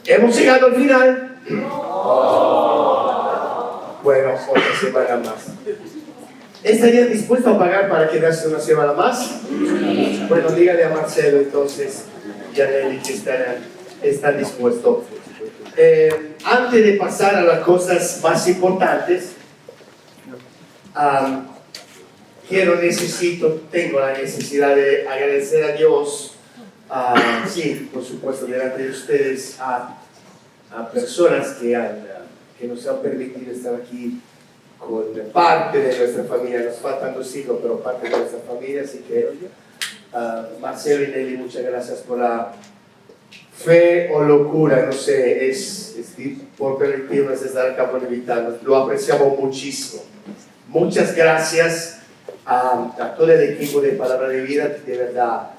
Hemos llegado al final. Bueno, otra semana más. ¿Estarían dispuestos a pagar para quedarse una semana más? Bueno, dígale a Marcelo entonces y a Nelly que están dispuestos. Antes de pasar a las cosas más importantes, tengo la necesidad de agradecer a Dios, sí, por supuesto, delante de ustedes, a personas que nos han permitido estar aquí con parte de nuestra familia. Nos faltan 2 hijos, pero parte de nuestra familia, así que Marcelo y Nelly, muchas gracias por la fe o locura, no sé, por permitirnos estar acá, por invitarnos. Lo apreciamos muchísimo. Muchas gracias a todo el equipo de Palabra de Vida, de verdad.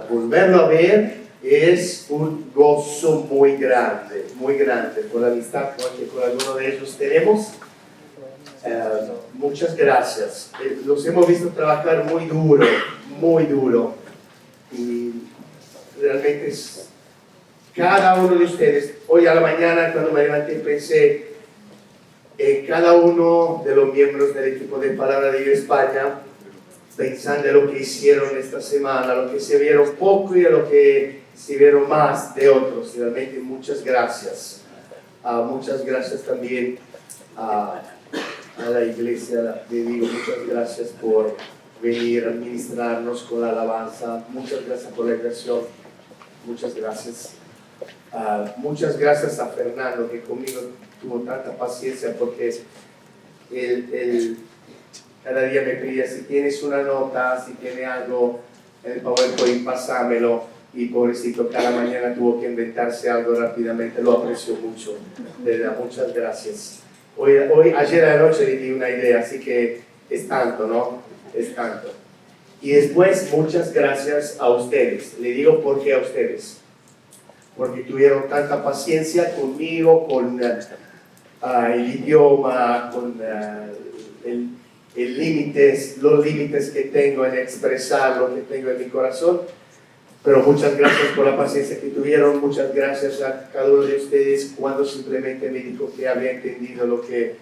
Volverlo a ver es un gozo muy grande, por la amistad que con alguno de ellos tenemos. Muchas gracias. Los hemos visto trabajar muy duro, y realmente cada uno de ustedes. Hoy a la mañana, cuando me levanté, pensé en cada uno de los miembros del equipo de Palabra de Vida España, pensando en lo que hicieron esta semana, lo que se vieron poco y a lo que se vieron más de otros. Realmente muchas gracias. Muchas gracias también a la iglesia. Le digo muchas gracias por venir a administrarnos con la alabanza. Muchas gracias por la oración. Muchas gracias. Muchas gracias a Fernando, que conmigo tuvo tanta paciencia, porque él cada día me pedía: si tienes una nota, si tienes algo en el PowerPoint, pásamelo. Y pobrecito, cada mañana tuvo que inventarse algo rápidamente. Lo aprecio mucho, de verdad, muchas gracias. Ayer a la noche le di una idea, así que es tanto, ¿no? Es tanto. Y después, muchas gracias a ustedes. Le digo por qué a ustedes. Porque tuvieron tanta paciencia conmigo, con el idioma, con los límites que tengo en expresar lo que tengo en mi corazón. Pero muchas gracias por la paciencia que tuvieron. Muchas gracias a cada uno de ustedes cuando simplemente me dijo que había entendido lo que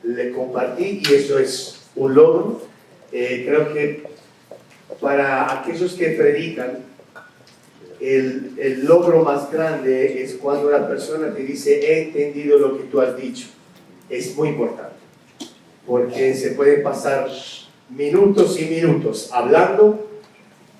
le compartí, y eso es un logro. Creo que para aquellos que predican, el logro más grande es cuando una persona te dice: he entendido lo que tú has dicho. Es muy importante, porque se puede pasar minutos y minutos hablando,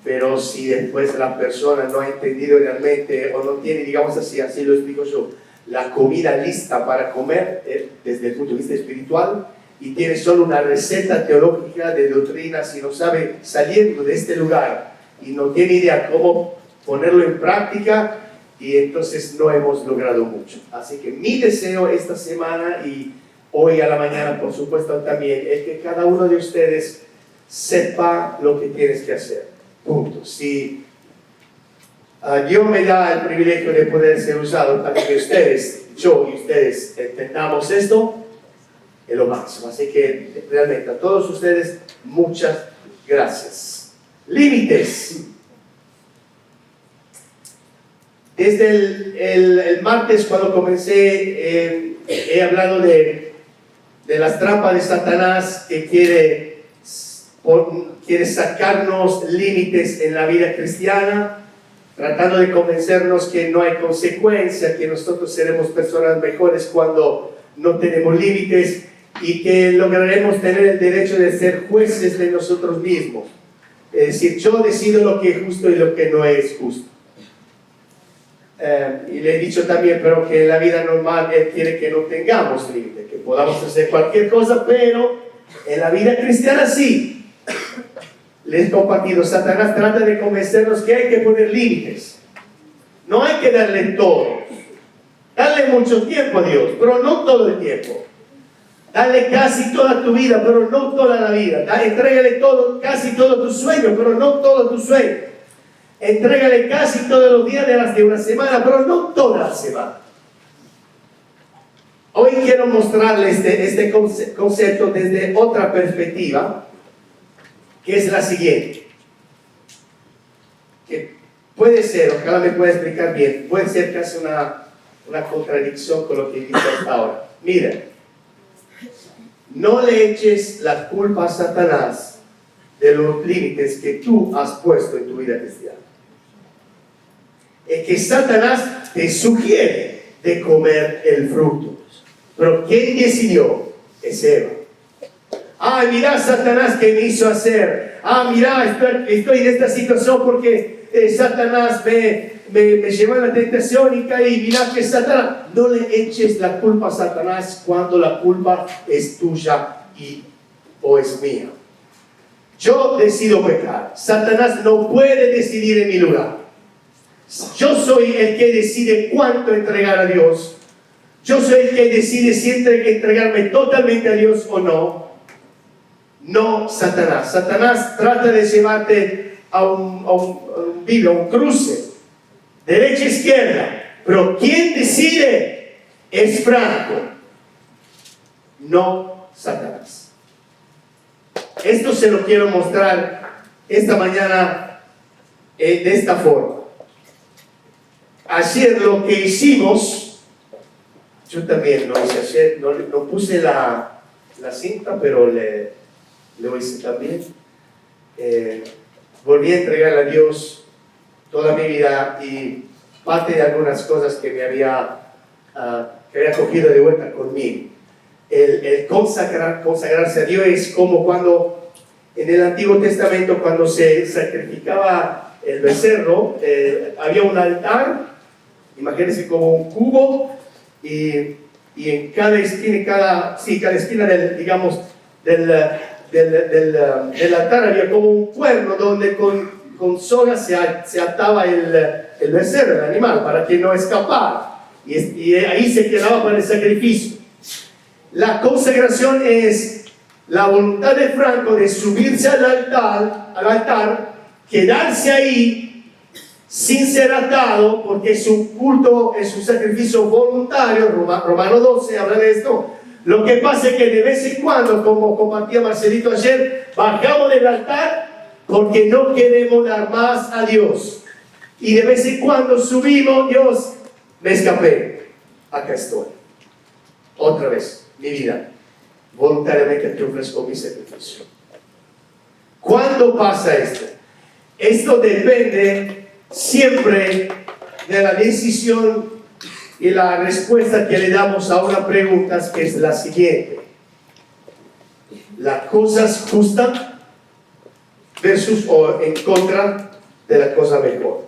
pero si después la persona no ha entendido realmente, o no tiene, digamos así lo explico yo, la comida lista para comer desde el punto de vista espiritual, y tiene solo una receta teológica de doctrina, si no sabe, saliendo de este lugar y no tiene idea cómo ponerlo en práctica, y entonces no hemos logrado mucho. Así que mi deseo esta semana y hoy a la mañana, por supuesto, también, es que cada uno de ustedes sepa lo que tienes que hacer. Punto. Si Dios me da el privilegio de poder ser usado para que yo y ustedes entendamos esto, es lo máximo. Así que realmente a todos ustedes, muchas gracias. Límites. Desde el martes, cuando comencé, he hablado de las trampas de Satanás, que quiere sacarnos límites en la vida cristiana, tratando de convencernos que no hay consecuencia, que nosotros seremos personas mejores cuando no tenemos límites, y que lograremos tener el derecho de ser jueces de nosotros mismos. Es decir, yo decido lo que es justo y lo que no es justo. Y le he dicho también, pero que en la vida normal Él quiere que no tengamos límites, que podamos hacer cualquier cosa, pero en la vida cristiana sí. Les he compartido, Satanás trata de convencernos que hay que poner límites. No hay que darle todo. Dale mucho tiempo a Dios, pero no todo el tiempo. Dale casi toda tu vida, pero no toda la vida. Entrégale casi todo tu sueño, pero no todo tu sueño. Entrégale casi todos los días de una semana, pero no toda la semana. Hoy quiero mostrarles este concepto desde otra perspectiva, que es la siguiente. Que puede ser, ojalá me pueda explicar bien, puede ser casi una contradicción con lo que dice hasta ahora. Mira, no le eches la culpa a Satanás de los límites que tú has puesto en tu vida cristiana. Es que Satanás te sugiere de comer el fruto. Pero ¿quién decidió? Es Eva. Ah, mira Satanás que me hizo hacer. Ah, mira, estoy en esta situación porque Satanás me llevó a la tentación y caí. Mira que Satanás. No le eches la culpa a Satanás cuando la culpa es tuya o es mía. Yo decido pecar. Satanás no puede decidir en mi lugar. Yo soy el que decide cuánto entregar a Dios. Yo soy el que decide si entregarme totalmente a Dios o no. No Satanás. Satanás trata de llevarte a un cruce, derecha e izquierda. Pero quien decide es Franco, no Satanás. Esto se lo quiero mostrar esta mañana de esta forma. Ayer lo que hicimos, yo también lo hice ayer, no puse la cinta, pero lo hice también. Volví a entregar a Dios toda mi vida y parte de algunas cosas que me había cogido de vuelta conmigo. El consagrarse a Dios es como cuando en el Antiguo Testamento, cuando se sacrificaba el becerro, había un altar. Imagínense como un cubo y en cada esquina, cada esquina del altar había como un cuerno donde con sogas se ataba el becerro, el animal, para que no escapara. Y ahí se quedaba para el sacrificio. La consagración es la voluntad de Franco de subirse al altar, quedarse ahí, sin ser atado, porque es un culto, es un sacrificio voluntario. Romano 12 habla de esto. Lo que pasa es que de vez en cuando, como compartía Marcelito ayer, bajamos del altar porque no queremos dar más a Dios. Y de vez en cuando subimos, Dios, me escapé, acá estoy. Otra vez, mi vida, voluntariamente te ofrezco mi sacrificio. ¿Cuándo pasa esto? Esto depende siempre de la decisión y la respuesta que le damos a una pregunta, que es la siguiente: ¿las cosas justas versus o en contra de la cosa mejor?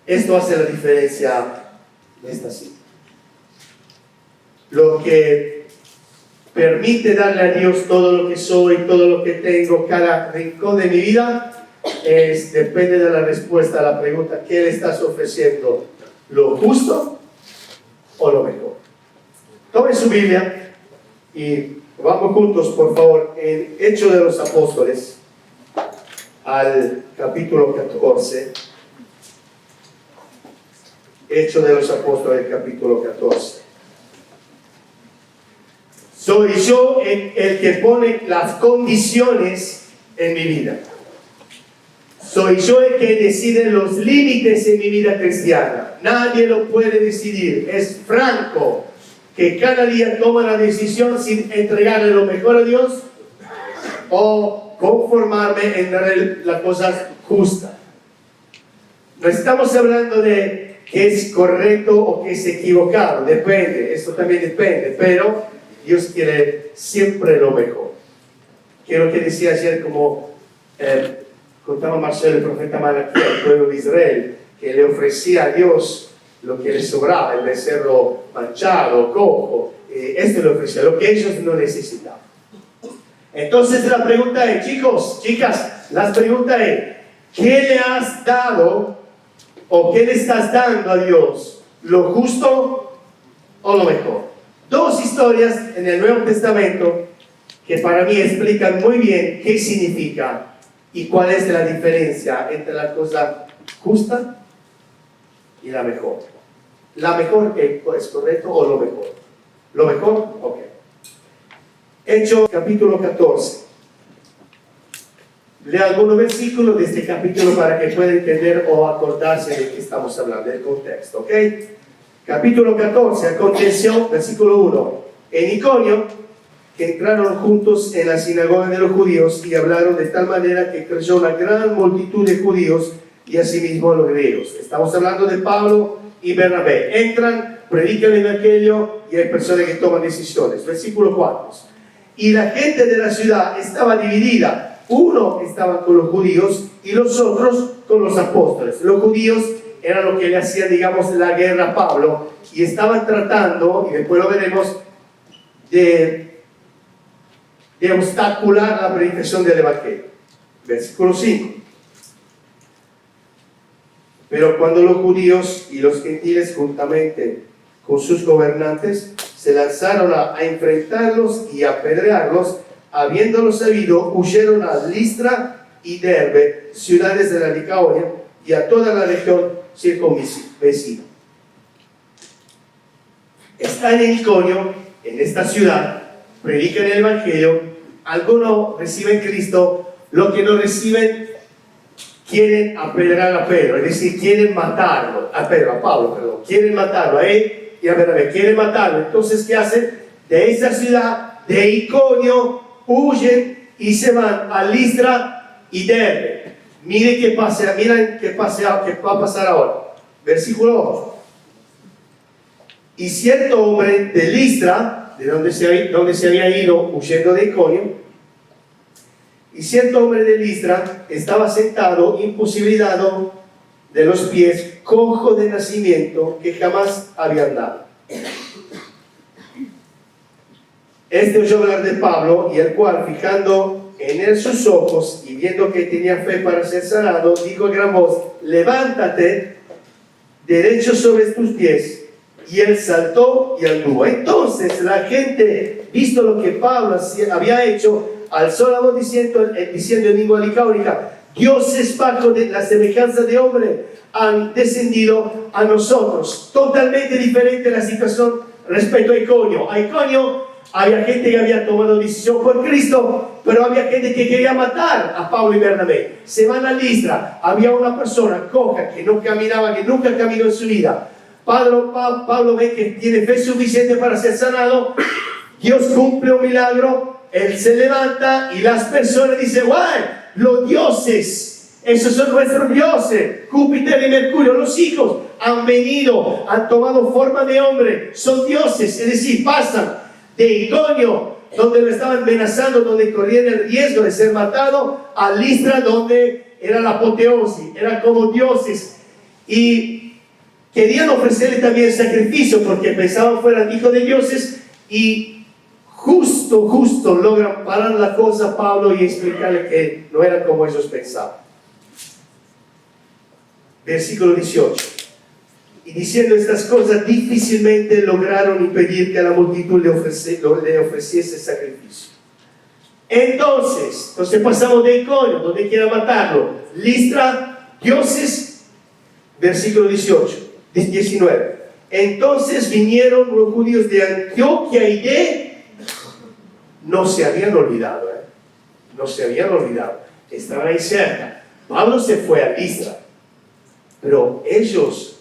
Esto hace la diferencia de esta cita. Lo que permite darle a Dios todo lo que soy, todo lo que tengo, cada rincón de mi vida, depende de la respuesta a la pregunta: ¿qué le estás ofreciendo? ¿Lo justo o lo mejor? Tome su Biblia y vamos juntos, por favor, en Hechos de los Apóstoles, al capítulo 14. Hechos de los Apóstoles, capítulo 14. Soy yo el que pone las condiciones en mi vida. Soy yo el que decide los límites en mi vida cristiana. Nadie lo puede decidir. Es Franco que cada día toma la decisión sin entregarle lo mejor a Dios o conformarme en darle las cosas justas. No estamos hablando de que es correcto o que es equivocado. Depende, esto también depende, pero Dios quiere siempre lo mejor. Quiero que decía ayer, como contaba Marcelo, el profeta Malaquías, al pueblo de Israel, que le ofrecía a Dios lo que le sobraba, el becerro manchado, cojo. Esto le ofrecía, lo que ellos no necesitaban. Entonces la pregunta es, chicos, chicas, la pregunta es: ¿qué le has dado o qué le estás dando a Dios? ¿Lo justo o lo mejor? Dos historias en el Nuevo Testamento que para mí explican muy bien qué significa y cuál es la diferencia entre la cosa justa y la mejor. ¿La mejor es correcto o lo mejor? ¿Lo mejor? Ok. Hechos capítulo 14. lea algunos versículos de este capítulo para que pueda entender o acordarse de qué estamos hablando, del contexto, ¿ok? Capítulo 14, aconteció, versículo 1, en Iconio, que entraron juntos en la sinagoga de los judíos y hablaron de tal manera que creyó una gran multitud de judíos y asimismo los griegos. Estamos hablando de Pablo y Bernabé. Entran, predican el evangelio y hay personas que toman decisiones. Versículo 4. Y la gente de la ciudad estaba dividida. Uno estaba con los judíos y los otros con los apóstoles. Los judíos eran los que le hacían, digamos, la guerra a Pablo y estaban tratando, y después lo veremos, de obstacular la predicación del evangelio. Versículo 5. Pero cuando los judíos y los gentiles juntamente con sus gobernantes se lanzaron a enfrentarlos y a apedrearlos, habiéndolo sabido, huyeron a Listra y Derbe, ciudades de la Licaonia, y a toda la región circunvecina. Están en Iconio, en esta ciudad, predican el evangelio, algunos reciben Cristo, los que no reciben quieren apedrear a Pedro, es decir, quieren matarlo, a Pablo, perdón, quieren matarlo a él y a Bernabé, quieren matarlo. Entonces, ¿qué hacen? De esa ciudad, de Iconio, huyen y se van a Listra y Derbe. Miren qué va a pasar ahora. Versículo 8. Y cierto hombre de Listra, de donde se había ido huyendo de Iconio, y cierto hombre de Listra estaba sentado, imposibilitado de los pies, cojo de nacimiento, que jamás había andado. Este oyó hablar de Pablo, y el cual, fijando en él sus ojos y viendo que tenía fe para ser sanado, dijo a gran voz: levántate derecho sobre tus pies. Y él saltó y anduvo. Entonces la gente, visto lo que Pablo había hecho, alzó la voz diciendo en lengua licáunica: dioses bajo de la semejanza de hombre han descendido a nosotros. Totalmente diferente la situación respecto a Iconio. A Iconio había gente que había tomado decisión por Cristo, pero había gente que quería matar a Pablo y Bernabé. Se van a Listra, había una persona coja que no caminaba, que nunca caminó en su vida. Pablo ve que tiene fe suficiente para ser sanado. Dios cumple un milagro, él se levanta y las personas dicen: ¡guay! Los dioses, esos son nuestros dioses, Júpiter y Mercurio, los hijos han venido, han tomado forma de hombre, son dioses. Es decir, pasan de Iconio, donde lo estaban amenazando, donde corrían el riesgo de ser matado, a Listra, donde era la apoteosis, eran como dioses, y querían ofrecerle también sacrificio porque pensaban fueran hijos de dioses, y justo logran parar la cosa a Pablo y explicarle que no era como ellos pensaban. Versículo 18. Y diciendo estas cosas, difícilmente lograron impedir que a la multitud le ofreciese sacrificio. Entonces pasamos de Iconio, donde quiera matarlo, Listra, dioses. Versículo 19. Entonces vinieron los judíos de Antioquía y no se habían olvidado, no se habían olvidado, estaban ahí cerca. Pablo se fue a Listra, pero ellos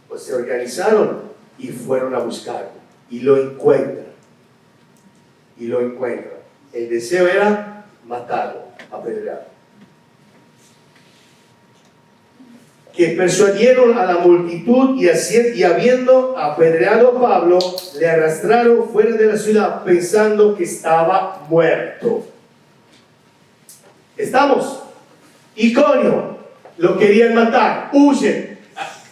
pues se organizaron y fueron a buscarlo, y lo encuentran. El deseo era matarlo, apedrearlo. Que persuadieron a la multitud y habiendo apedreado a Pablo, le arrastraron fuera de la ciudad pensando que estaba muerto. ¿Estamos? Iconio, lo querían matar, huyen.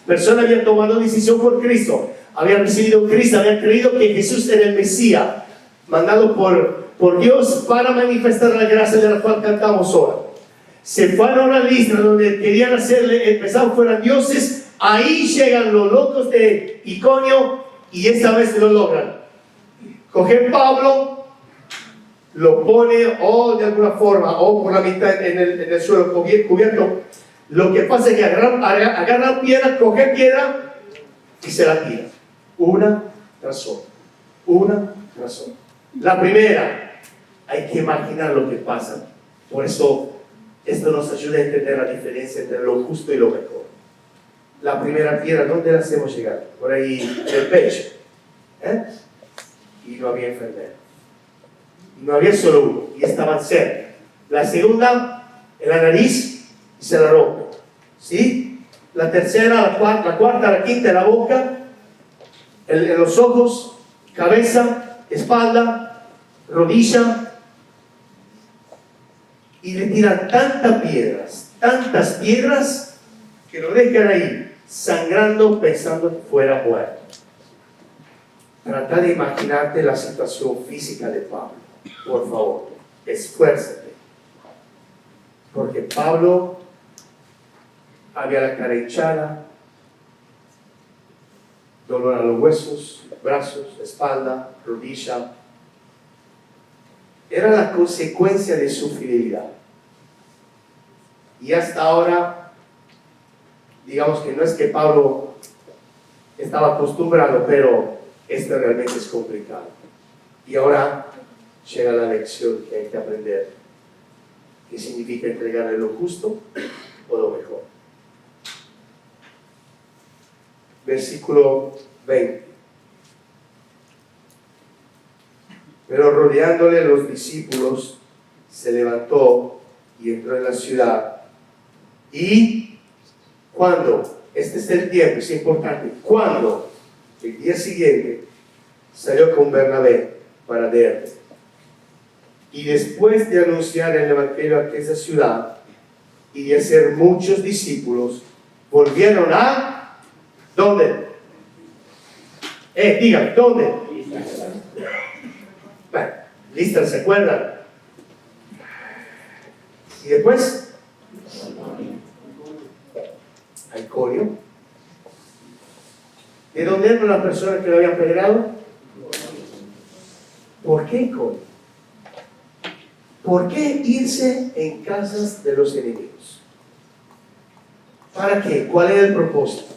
Personas habían tomado decisión por Cristo, habían recibido a Cristo, habían creído que Jesús era el Mesías, mandado por Dios para manifestar la gracia de la cual cantamos ahora. Se fueron a Listra, donde querían empezaron fueran dioses. Ahí llegan los locos de Iconio y esta vez lo logran. Cogen Pablo, lo pone o de alguna forma o por la mitad en el suelo cubierto. Lo que pasa es que agarran piedra, cogen piedra y se la tiran. Una tras otra. La primera, hay que imaginar lo que pasa. Por eso Esto nos ayuda a entender la diferencia entre lo justo y lo mejor. La primera piedra, ¿dónde la hacemos llegar? Por ahí, en el pecho. Y no había enfermero. No había solo uno, y estaban cerca. La segunda, en la nariz, y se la rompe. ¿Sí? La tercera, la cuarta, la quinta, en la boca, en los ojos, cabeza, espalda, rodilla. Y le tiran tantas piedras, que lo dejan ahí, sangrando, pensando que fuera muerto. Trata de imaginarte la situación física de Pablo. Por favor, esfuérzate. Porque Pablo había la cara hinchada, dolor a los huesos, brazos, espalda, rodilla. Era la consecuencia de su fidelidad. Y hasta ahora, digamos que no es que Pablo estaba acostumbrado, pero esto realmente es complicado. Y ahora llega la lección que hay que aprender. ¿Qué significa entregarle lo justo o lo mejor? Versículo 20. Pero rodeándole los discípulos, se levantó y entró en la ciudad. Y cuando, este es el tiempo, es importante, cuando el día siguiente salió con Bernabé para Derbe. Y después de anunciar el evangelio a aquella ciudad y de hacer muchos discípulos, volvieron a ¿dónde? Digan, ¿dónde? Bueno, Listra, ¿se acuerdan? Y después a Iconio. ¿De dónde eran las personas que lo habían apedreado? ¿Por qué Iconio? ¿Por qué irse en casas de los enemigos? ¿Para qué? ¿Cuál era el propósito?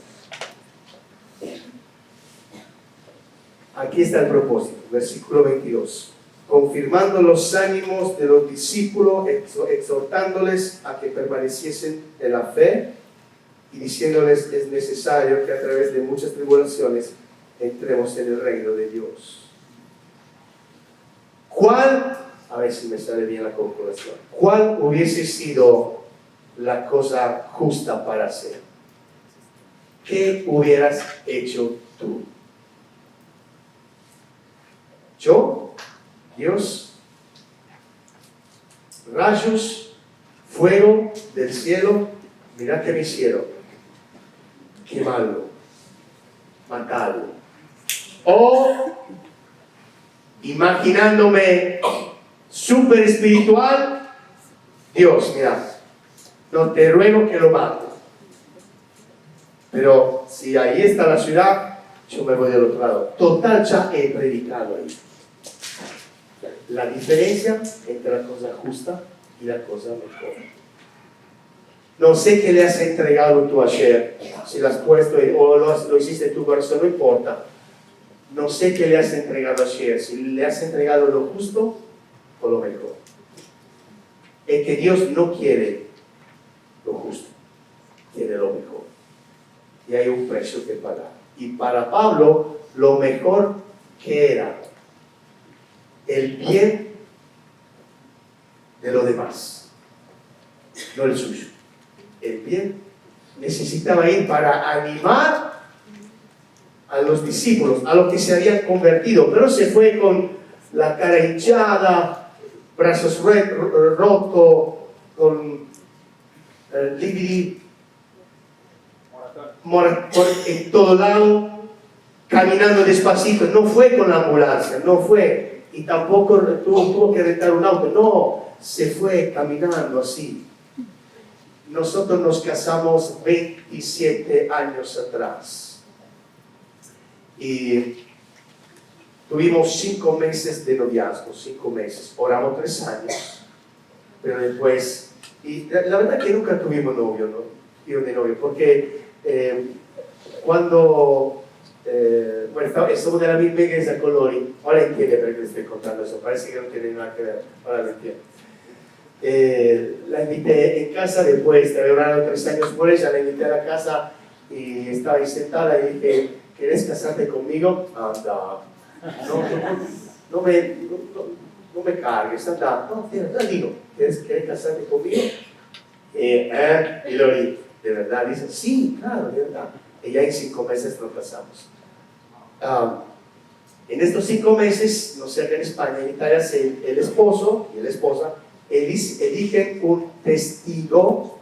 Aquí está el propósito, versículo 22. Confirmando los ánimos de los discípulos, exhortándoles a que permaneciesen en la fe y diciéndoles es necesario que a través de muchas tribulaciones entremos en el reino de Dios. ¿Cuál? A ver si me sale bien la conclusión. ¿Cuál hubiese sido la cosa justa para hacer? ¿Qué hubieras hecho tú? Yo, Dios, rayos, fuego del cielo, mirad que me hicieron, quemarlo, matarlo. O imaginándome súper espiritual, Dios, mira, no te ruego que lo mates. Pero si ahí está la ciudad, yo me voy del otro lado. Total, ya he predicado ahí. La diferencia entre la cosa justa y la cosa mejor. No sé qué le has entregado tú ayer, si lo has puesto o lo hiciste tú, pero eso no importa. No sé qué le has entregado ayer, si le has entregado lo justo o lo mejor. Es que Dios no quiere lo justo, quiere lo mejor. Y hay un precio que pagar. Y para Pablo, lo mejor que era el bien de los demás, no el suyo. El bien necesitaba ir para animar a los discípulos, a los que se habían convertido, pero se fue con la cara hinchada, brazos rotos, con lividi en todo lado, caminando despacito. No fue con la ambulancia, no fue, y tampoco tuvo que rentar un auto, no, se fue caminando así. Nosotros nos casamos 27 años atrás y tuvimos 5 meses de noviazgo, 5 meses, oramos 3 años, pero después, y la verdad que nunca tuvimos novio, ¿no? Yo de novio, porque cuando, bueno, estamos de la misma iglesia con Lori, ahora entiende por qué le estoy contando eso, parece que no tiene nada que ver, ahora lo entiendo. La invité en casa después de haber orado 3 años por ella, la invité a la casa y estaba ahí sentada y dije, ¿querés casarte conmigo? Anda, no me cargues, anda, no, digo, ¿querés casarte conmigo? Y Lori, ¿de verdad? Dice, sí, claro, de verdad. Y ya en 5 meses nos casamos. En estos 5 meses, no sé, en España, en Italia, el esposo y la esposa eligen un testigo,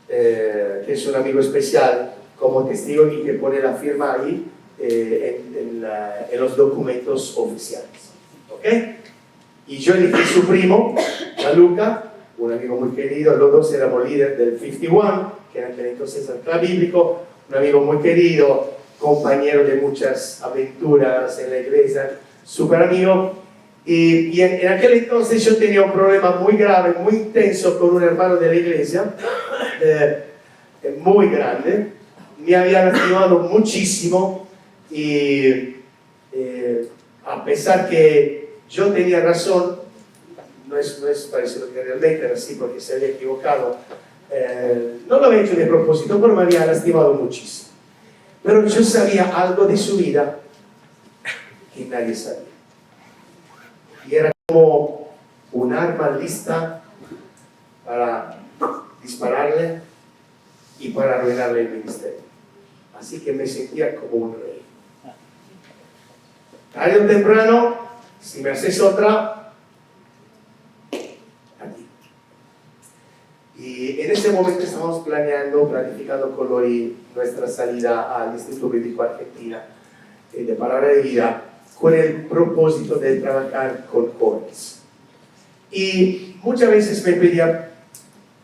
que es un amigo especial, como testigo y que pone la firma ahí en los documentos oficiales. ¿Ok? Y yo elegí su primo, Gianluca, un amigo muy querido. Los dos éramos líderes del 51, que era entonces el club bíblico, un amigo muy querido, compañero de muchas aventuras en la iglesia, súper amigo. Y en aquel entonces yo tenía un problema muy grave, muy intenso con un hermano de la iglesia, muy grande. Me había lastimado muchísimo y a pesar que yo tenía razón, no es parecido que realmente era así porque se había equivocado, no lo había hecho de propósito, pero me había lastimado muchísimo. Pero yo sabía algo de su vida que nadie sabía. Y era como un arma lista para dispararle y para arruinarle el ministerio. Así que me sentía como un rey. Tarde o temprano, si me haces otra, aquí. Y en ese momento estamos planificando con Lori nuestra salida al Instituto Bíblico Argentina de Palabra de Vida, con el propósito de trabajar con jóvenes. Y muchas veces me pedía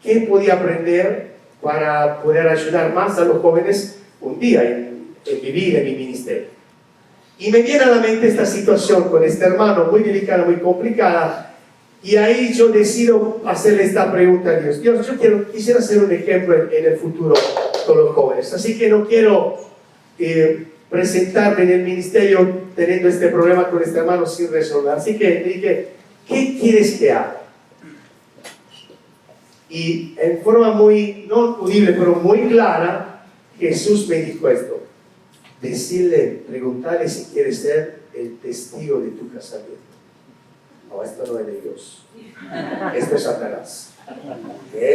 qué podía aprender para poder ayudar más a los jóvenes un día en mi vida, en mi ministerio. Y me viene a la mente esta situación con este hermano muy delicada, muy complicada, y ahí yo decido hacerle esta pregunta a Dios. Dios, yo quisiera ser un ejemplo en el futuro con los jóvenes, así que no quiero presentarme en el ministerio teniendo este problema con este hermano sin resolver. Así que le dije, ¿qué quieres que haga? Y en forma muy, no audible, pero muy clara, Jesús me dijo esto: preguntarle si quiere ser el testigo de tu casamiento. No, esto no es de Dios, esto es Satanás.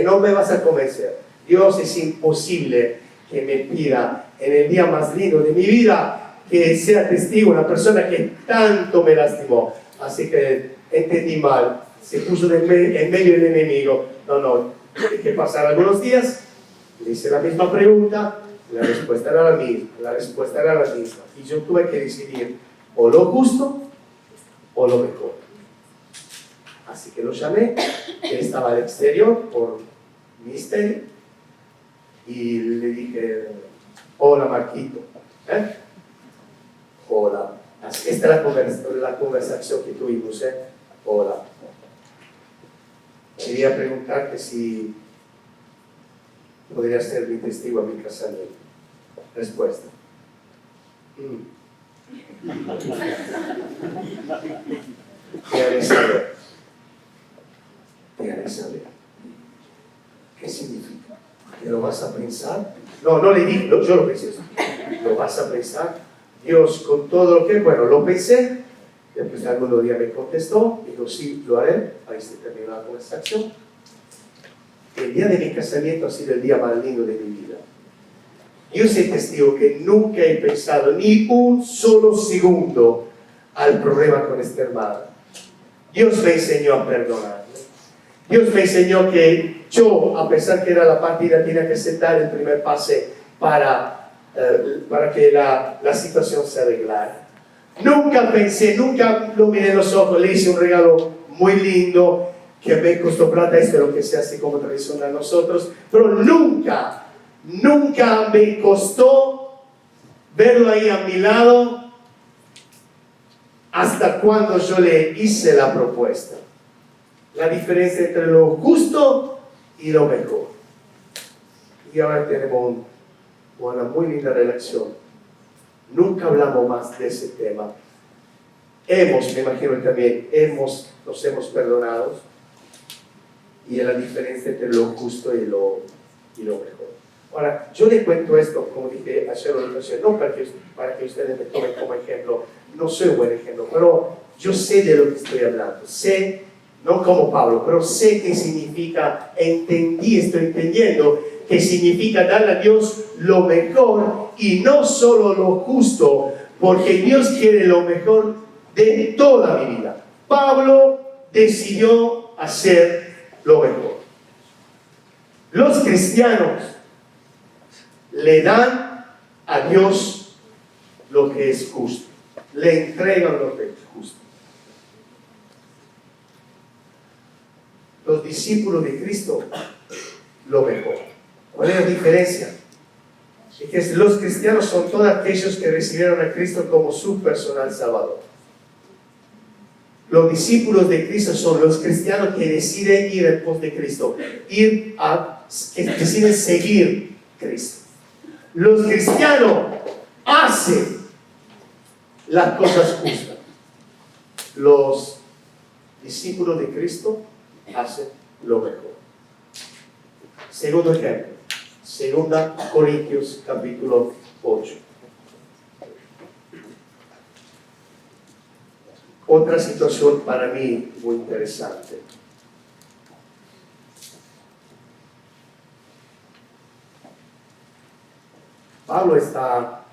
No me vas a convencer. Dios, es imposible que me pida en el día más lindo de mi vida que sea testigo una persona que tanto me lastimó. Así que entendí mal, se puso en medio del enemigo. No, dejé pasar algunos días, le hice la misma pregunta, la respuesta era la misma, y yo tuve que decidir o lo justo o lo mejor. Así que lo llamé, él estaba al exterior por ministerio, y le dije, hola Marquito, hola. Esta es la conversación que tuvimos, hola. Quería preguntarte si podrías ser mi testigo a mi casamiento. Respuesta. Te haré saber. ¿Qué significa? ¿Que lo vas a pensar? No le dije, yo lo pensé. ¿Lo vas a pensar? Dios, con todo lo que, bueno, lo pensé. Después de algunos días me contestó, dijo, sí, lo haré. Ahí se terminó la conversación. El día de mi casamiento ha sido el día más lindo de mi vida. Yo soy testigo que nunca he pensado ni un solo segundo al problema con este hermano. Dios me enseñó a perdonarle. Dios me enseñó que yo, a pesar que era la partida, tenía que sentar el primer pase para que la situación se arreglara. Nunca pensé, nunca lo miré en los ojos, le hice un regalo muy lindo que me costó plata, esto es lo que se hace como tradición a nosotros, pero nunca me costó verlo ahí a mi lado hasta cuando yo le hice la propuesta. La diferencia entre lo justo y lo mejor. Y ahora tenemos una muy linda relación. Nunca hablamos más de ese tema. Me imagino también, nos hemos perdonado. y la diferencia entre lo justo y lo mejor. Ahora, yo le cuento esto, como dije ayer, no para que ustedes me tomen como ejemplo, no soy un buen ejemplo, pero yo sé de lo que estoy hablando, sé, no como Pablo, pero sé qué significa, estoy entendiendo que significa darle a Dios lo mejor y no solo lo justo, porque Dios quiere lo mejor de toda mi vida. Pablo decidió hacer lo mejor. Los cristianos le dan a Dios lo que es justo, le entregan lo que es justo. Los discípulos de Cristo, lo mejor. ¿Cuál es la diferencia? Es que los cristianos son todos aquellos que recibieron a Cristo como su personal Salvador. Los discípulos de Cristo son los cristianos que deciden ir en pos de Cristo, que deciden seguir a Cristo. Los cristianos hacen las cosas justas. Los discípulos de Cristo hacen lo mejor. Segundo ejemplo, 2 Corintios capítulo 8. Otra situación para mí muy interesante. Pablo está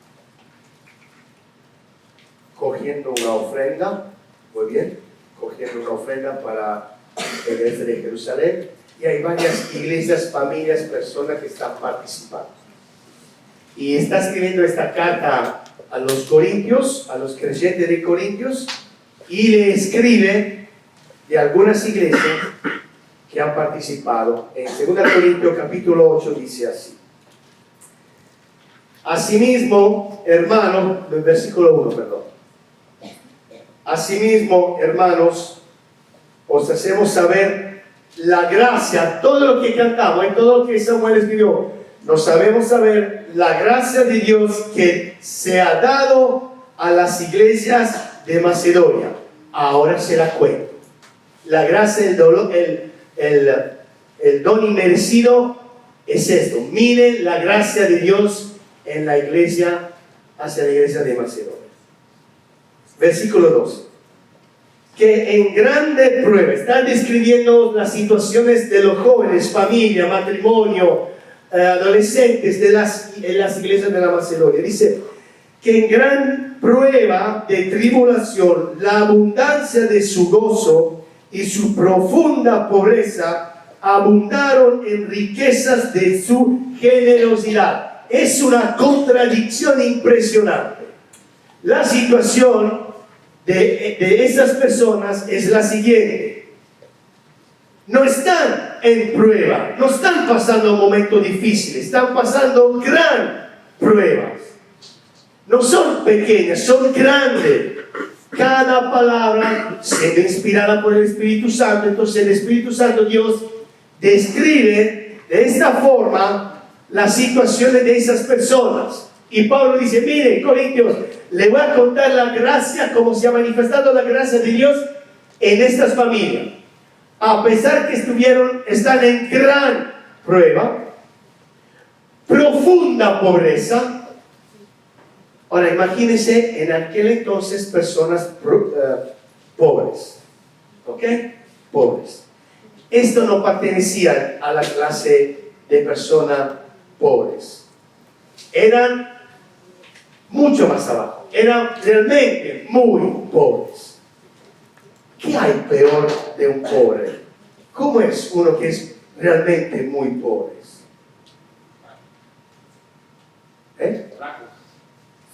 cogiendo una ofrenda, muy bien, cogiendo una ofrenda para la iglesia de Jerusalén, y hay varias iglesias, familias, personas que están participando. Y está escribiendo esta carta a los corintios, a los creyentes de Corintios, y le escribe de algunas iglesias que han participado. En 2 Corintios capítulo 8 dice así: asimismo, hermanos, versículo 1, perdón. Asimismo, hermanos, os hacemos saber la gracia, todo lo que cantamos y todo lo que Samuel escribió, nos sabemos saber la gracia de Dios que se ha dado a las iglesias de Macedonia. Ahora se la cuento. La gracia, el don inmerecido es esto. Miren la gracia de Dios en la iglesia, hacia la iglesia de Macedonia. Versículo 2. Que en grande prueba, están describiendo las situaciones de los jóvenes, familia, matrimonio, adolescentes en las iglesias de la Macedonia. Dice que en gran prueba de tribulación, la abundancia de su gozo y su profunda pobreza abundaron en riquezas de su generosidad. Es una contradicción impresionante. La situación de esas personas es la siguiente: no están en prueba, no están pasando momentos difíciles, están pasando gran pruebas. No son pequeñas, son grandes. Cada palabra siendo inspirada por el Espíritu Santo. Entonces el Espíritu Santo, Dios, describe de esta forma las situaciones de esas personas. Y Pablo dice: miren, Corintios, le voy a contar la gracia, cómo se ha manifestado la gracia de Dios en estas familias. A pesar que están en gran prueba, profunda pobreza. Ahora imagínense en aquel entonces personas pobres, ¿ok? Pobres. Esto no pertenecía a la clase de personas pobres. Eran mucho más abajo, eran realmente muy pobres. ¿Qué hay peor de un pobre? ¿Cómo es uno que es realmente muy pobre?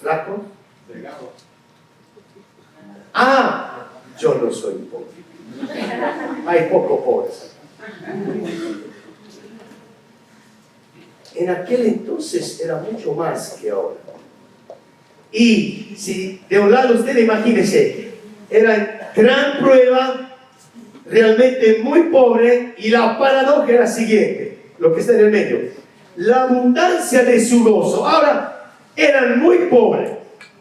¿Flaco? Delgado. Ah, yo no soy pobre. Hay poco pobres acá. En aquel entonces era mucho más que ahora. Y si de un lado usted imagínese, era gran prueba, realmente muy pobre, y la paradoja era la siguiente, lo que está en el medio: la abundancia de su gozo. Ahora, eran muy pobres,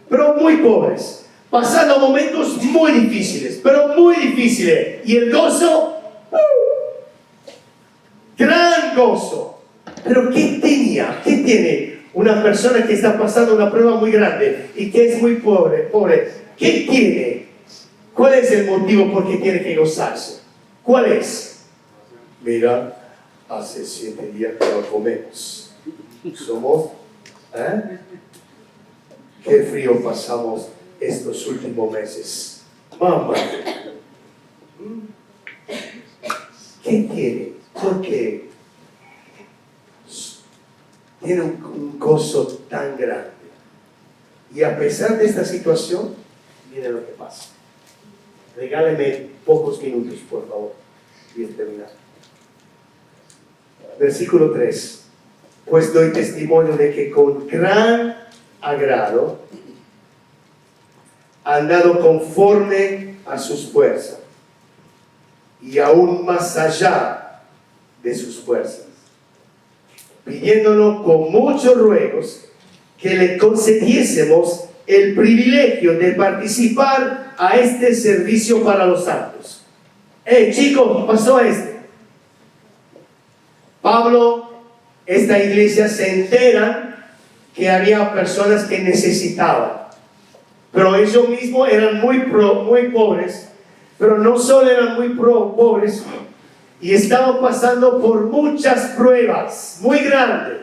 pero muy pobres, pasando momentos muy difíciles, pero muy difíciles, y el gozo gran gozo. Pero ¿qué tenía? ¿Qué tiene una persona que está pasando una prueba muy grande y que es muy pobre? ¿Qué tiene? ¿Cuál es el motivo por qué tiene que gozarse? ¿Cuál es? Mira, hace 7 días que no comemos. Somos, qué frío pasamos estos últimos meses. Mamá, ¿qué tiene? ¿Por qué tiene un gozo tan grande? Y a pesar de esta situación, miren lo que pasa. Regáleme pocos minutos, por favor, y terminar. Versículo 3. Pues doy testimonio de que con gran agrado han dado conforme a sus fuerzas y aún más allá de sus fuerzas, pidiéndonos con muchos ruegos que le concediésemos el privilegio de participar a este servicio para los santos. Chicos, pasó esto. Pablo, esta iglesia se entera que había personas que necesitaban, pero ellos mismos eran muy pobres, pero no solo eran muy pobres, y estaban pasando por muchas pruebas muy grandes.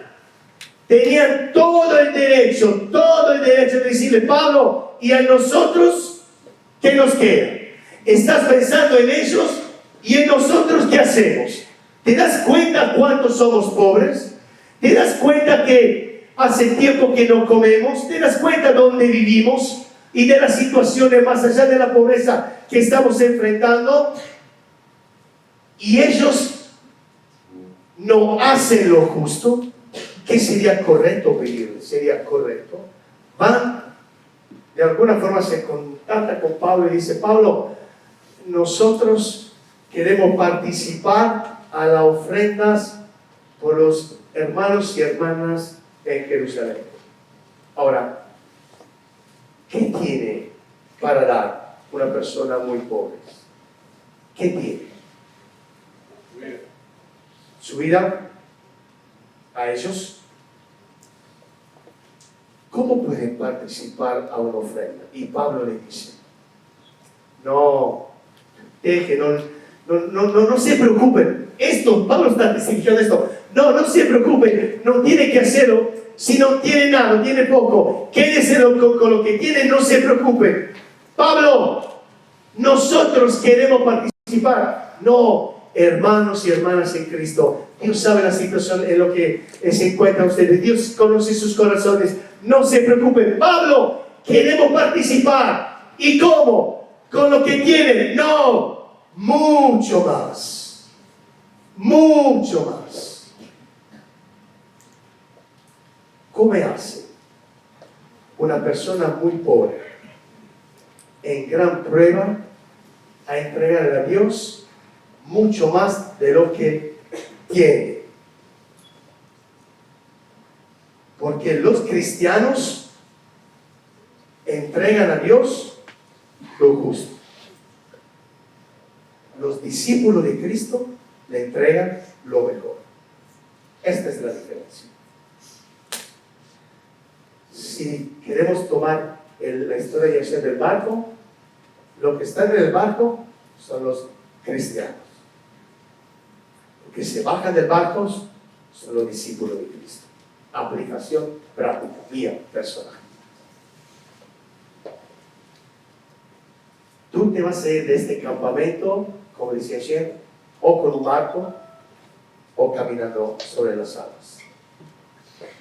Tenían todo el derecho de decirle: Pablo, ¿y a nosotros qué nos queda? Estás pensando en ellos, ¿y en nosotros qué hacemos? ¿Te das cuenta cuántos somos pobres? ¿Te das cuenta que hace tiempo que no comemos? ¿Te das cuenta dónde vivimos? Y de las situaciones más allá de la pobreza que estamos enfrentando. Y ellos no hacen lo justo. ¿Qué sería correcto pedirles? ¿Sería correcto? Van, de alguna forma se contacta con Pablo y dice: Pablo, nosotros queremos participar a las ofrendas por los hermanos y hermanas en Jerusalén. Ahora, ¿qué tiene para dar una persona muy pobre? ¿Qué tiene? Su vida. A ellos. ¿Cómo pueden participar a una ofrenda? Y Pablo le dice: no se preocupen. Pablo está diciendo esto. No se preocupen, no tiene que hacerlo. Si no tiene nada, no tiene poco, quédese con lo que tiene, no se preocupen. Pablo, nosotros queremos participar. No, hermanos y hermanas en Cristo, Dios sabe la situación en lo que se encuentran ustedes. Dios conoce sus corazones. No se preocupen. Pablo, queremos participar. ¿Y cómo? ¿Con lo que tienen? No, mucho más. Mucho más. ¿Cómo hace una persona muy pobre en gran prueba a entregarle a Dios mucho más de lo que tiene? Porque los cristianos entregan a Dios lo justo. Los discípulos de Cristo le entregan lo mejor. Esta es la diferencia. Si queremos tomar la historia de ayer del barco, lo que está en el barco son los cristianos. Los que se bajan del barco son los discípulos de Cristo. Aplicación práctica, mía, personal. Tú te vas a ir de este campamento, como decía ayer, o con un barco, o caminando sobre las aguas.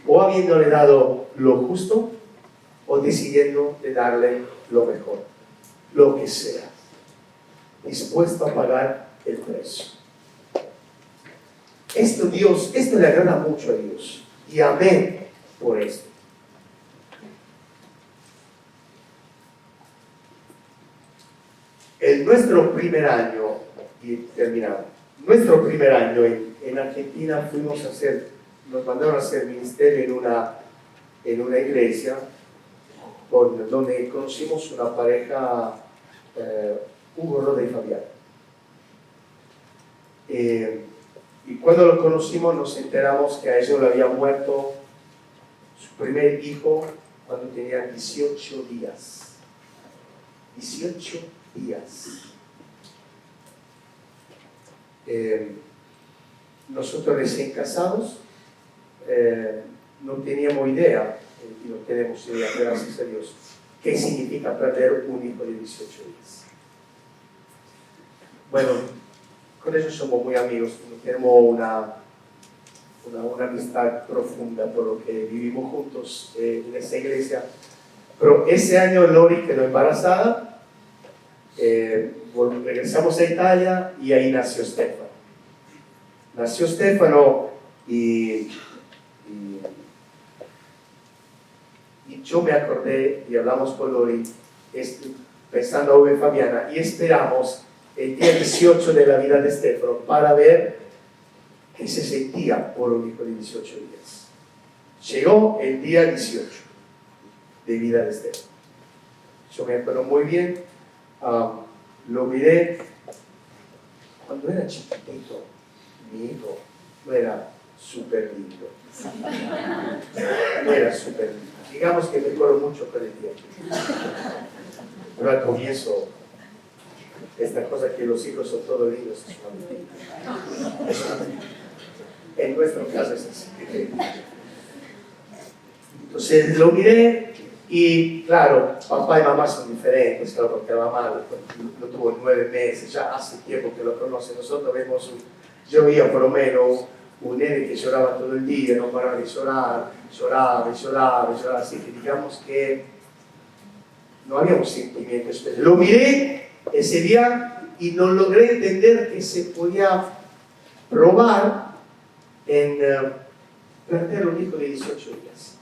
O habiéndole dado lo justo, o decidiendo de darle lo mejor, lo que sea, dispuesto a pagar el precio. Esto le agrada mucho a Dios. Y amén por esto. En nuestro primer año, y terminamos, nuestro primer año en Argentina nos mandaron a hacer ministerio en una iglesia donde conocimos una pareja, Hugo, Roda y Fabián. Y cuando lo conocimos nos enteramos que a ellos le había muerto su primer hijo cuando tenía 18 días. 18 días. Nosotros recién casados no teníamos idea, y no tenemos idea, gracias a Dios, qué significa perder un hijo de 18 días. Bueno, con ellos somos muy amigos, tenemos una amistad profunda por lo que vivimos juntos en esta iglesia. Pero ese año Lori quedó embarazada, regresamos a Italia y ahí nació Stefano. Nació Stefano y yo me acordé y hablamos con Lori pensando en Fabiana y esperamos el día 18 de la vida de Stefano para ver qué se sentía por un hijo de 18 días. Llegó el día 18 de vida de Stefano. Yo me acuerdo muy bien, lo miré cuando era chiquitito. Mi hijo no era súper lindo. No era súper lindo. Digamos que me acuerdo mucho con el tiempo. Pero al comienzo, esta cosa que los hijos son todos lindos es una mentira. En nuestro caso es así. Entonces lo miré y claro, papá y mamá son diferentes, claro, porque la mamá lo tuvo 9 meses, ya hace tiempo que lo conoce. Nosotros vemos, yo veía por lo menos un nene que lloraba todo el día, no paraba de llorar, lloraba, así que digamos que no había un sentimiento especial. Lo miré ese día y no logré entender que se podía probar en perder un hijo de 18 días.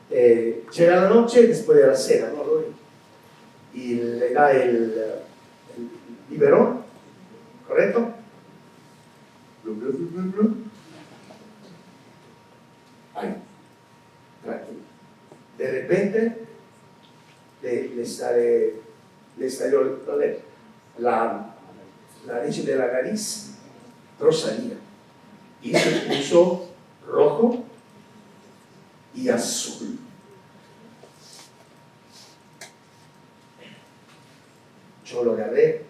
Llega la noche después de la cena, ¿no? Y le da el biberón, ¿correcto? Ay, tranquilo. De repente le salió la leche de la nariz, pero salía. Y se puso rojo y azul. Yo lo agarré,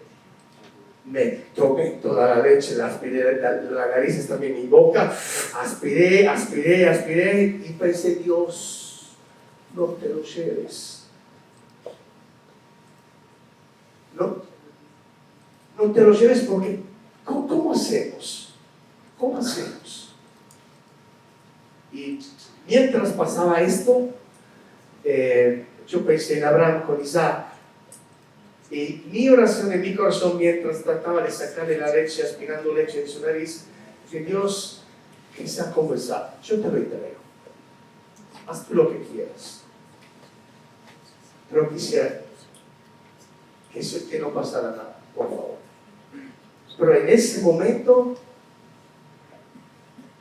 me tomé toda la leche, la aspiré, la nariz está en mi boca, aspiré y pensé, Dios, no te lo lleves. No te lo lleves porque, ¿cómo hacemos? ¿Cómo hacemos? Y mientras pasaba esto, yo pensé en Abraham con Isaac. Y mi oración en mi corazón, mientras trataba de sacarle la leche, aspirando leche en su nariz, que Dios, que sea como Isaac, yo te lo entrego. Haz tú lo que quieras. Pero quisiera que no pasara nada, por favor. Pero en ese momento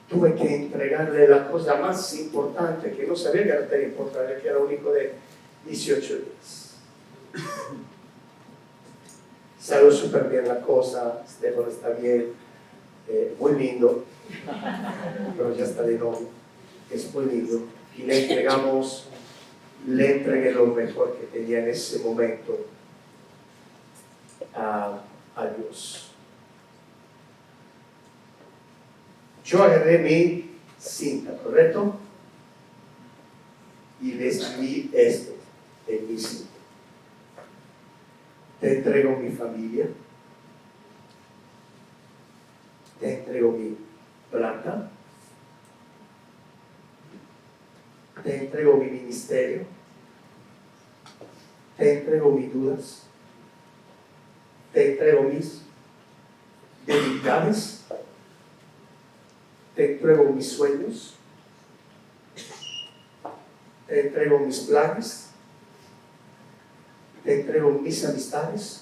tuve que entregarle la cosa más importante, que no sabía que era tan importante, que era un hijo de 18 días. Salió súper bien la cosa, Stefano está bien, muy lindo, pero ya está de novio, es muy lindo. Y le entregué lo mejor que tenía en ese momento a Dios. Yo agarré mi cinta, ¿correcto? Y le escribí esto en mi cinta. Te entrego mi familia, te entrego mi plata, te entrego mi ministerio, te entrego mis dudas, te entrego mis debilidades, te entrego mis sueños, te entrego mis planes, te entrego mis amistades,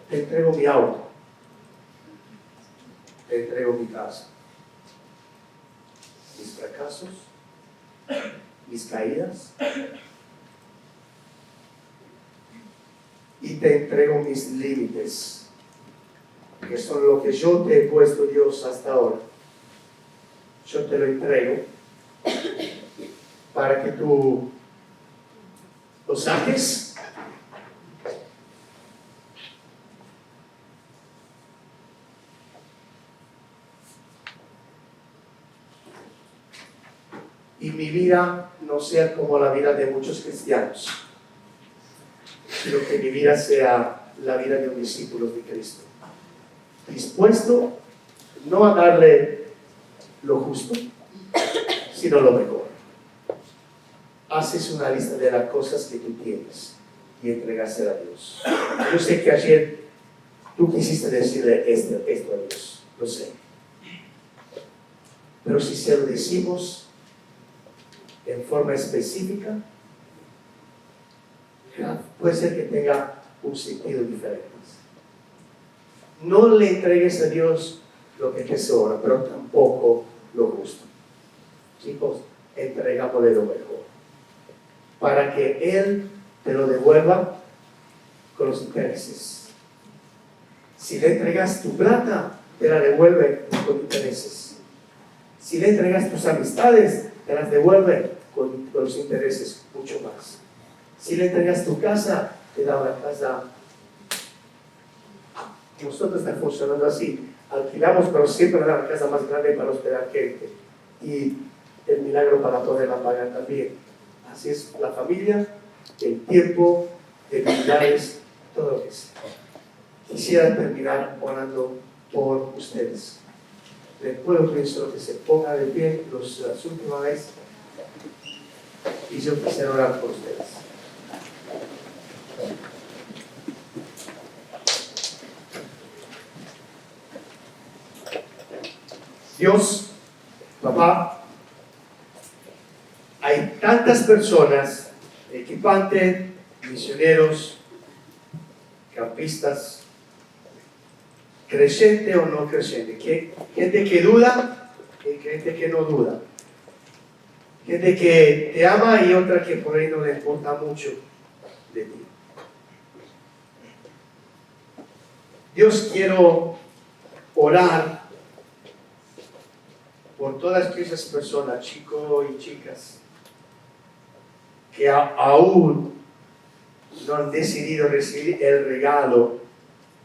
te entrego mi auto, te entrego mi casa, mis fracasos, mis caídas, y te entrego mis límites, que son lo que yo te he puesto, Dios, hasta ahora. Yo te lo entrego para que tú lo saques y mi vida no sea como la vida de muchos cristianos, sino que mi vida sea la vida de un discípulo de Cristo, dispuesto no a darle lo justo, sino lo mejor. Haces una lista de las cosas que tú tienes y entregársela a Dios. Yo sé que ayer tú quisiste decirle esto a Dios, lo sé. Pero si se lo decimos en forma específica, puede ser que tenga un sentido diferente. No le entregues a Dios lo que te sobra, pero tampoco lo justo. Chicos, entregámosle lo mejor, para que Él te lo devuelva con los intereses. Si le entregas tu plata, te la devuelve con intereses. Si le entregas tus amistades, te las devuelve con los intereses mucho más. Si le entregas tu casa, te da una casa. Nosotros está funcionando así. Alquilamos, pero siempre da la casa más grande para hospedar gente. Y el milagro para poderla pagar también. Así es la familia, el tiempo, debilidades, todo lo que sea. Quisiera terminar orando por ustedes. Les puedo pedir solo que se ponga de pie las últimas veces. Y yo quisiera orar por ustedes. Dios, papá, hay tantas personas, equipantes, misioneros, campistas, creyente o no creyente, gente que duda y gente que no duda, gente que te ama y otra que por ahí no le importa mucho de ti. Dios, quiero orar por todas esas personas, chicos y chicas, que aún no han decidido recibir el regalo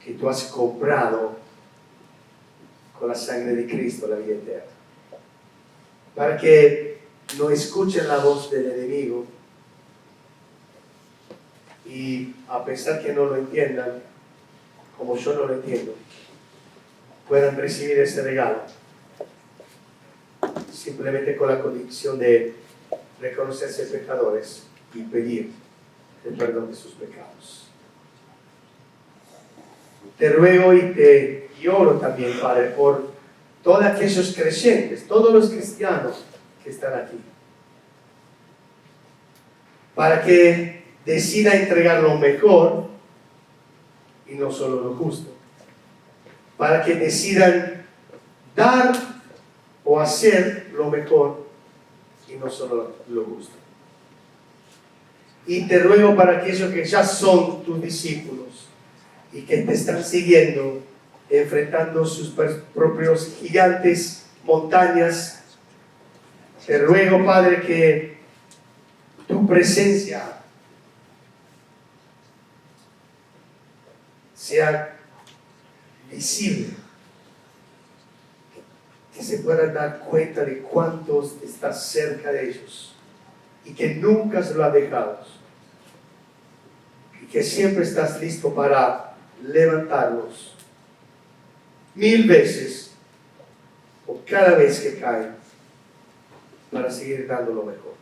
que tú has comprado con la sangre de Cristo, la vida eterna. Para que no escuchen la voz del enemigo y a pesar que no lo entiendan, como yo no lo entiendo, puedan recibir ese regalo simplemente con la condición de reconocerse pecadores y pedir el perdón de sus pecados. Te ruego y oro también, Padre, por todos aquellos creyentes, todos los cristianos que están aquí, para que decida entregar lo mejor y no solo lo justo, para que decidan dar o hacer lo mejor y no solo lo justo. Y te ruego para aquellos que ya son tus discípulos y que te están siguiendo, enfrentando sus propios gigantes, montañas, te ruego, Padre, que tu presencia sea visible, que se puedan dar cuenta de cuántos estás cerca de ellos y que nunca se lo has dejado y que siempre estás listo para levantarlos 1000 veces o cada vez que caen para seguir dando lo mejor.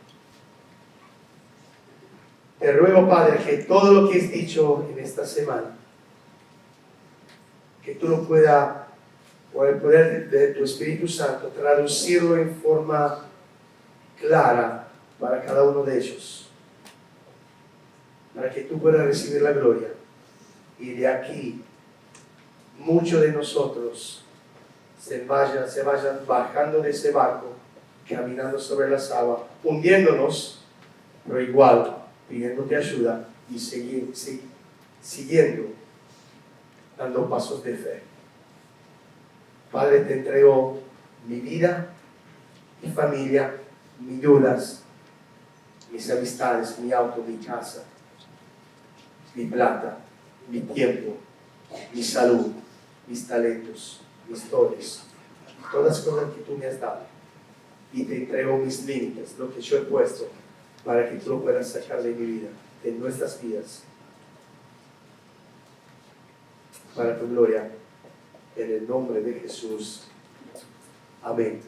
Te ruego, Padre, que todo lo que has dicho en esta semana, que tú lo puedas, por el poder de tu Espíritu Santo, traducirlo en forma clara para cada uno de ellos, para que tú puedas recibir la gloria. Y de aquí, muchos de nosotros se vayan bajando de ese barco, caminando sobre las aguas, hundiéndonos, pero igual pidiéndote ayuda y siguiendo, dando pasos de fe. Padre, te entrego mi vida, mi familia, mis dudas, mis amistades, mi auto, mi casa, mi plata, mi tiempo, mi salud, mis talentos, mis dones, todas las cosas que tú me has dado. Y te entrego mis límites, lo que yo he puesto, para que tú lo puedas sacar de mi vida, de nuestras vidas, para tu gloria, en el nombre de Jesús. Amén.